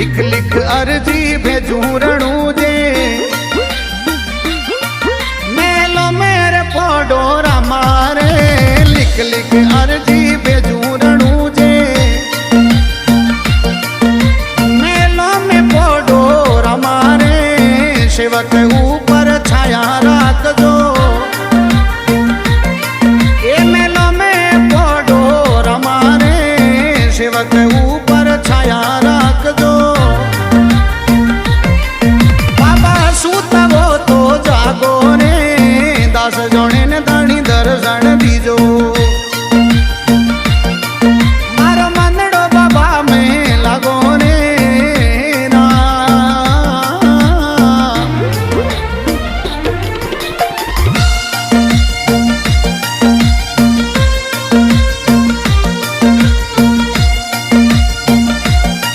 लिख लिख अर्जी भेजू रणू जे मेलो मेरे फोडोरा मारे लिख लिख अर्जी भेजू रणू जे मेलो में फोडोरा मारे सेवक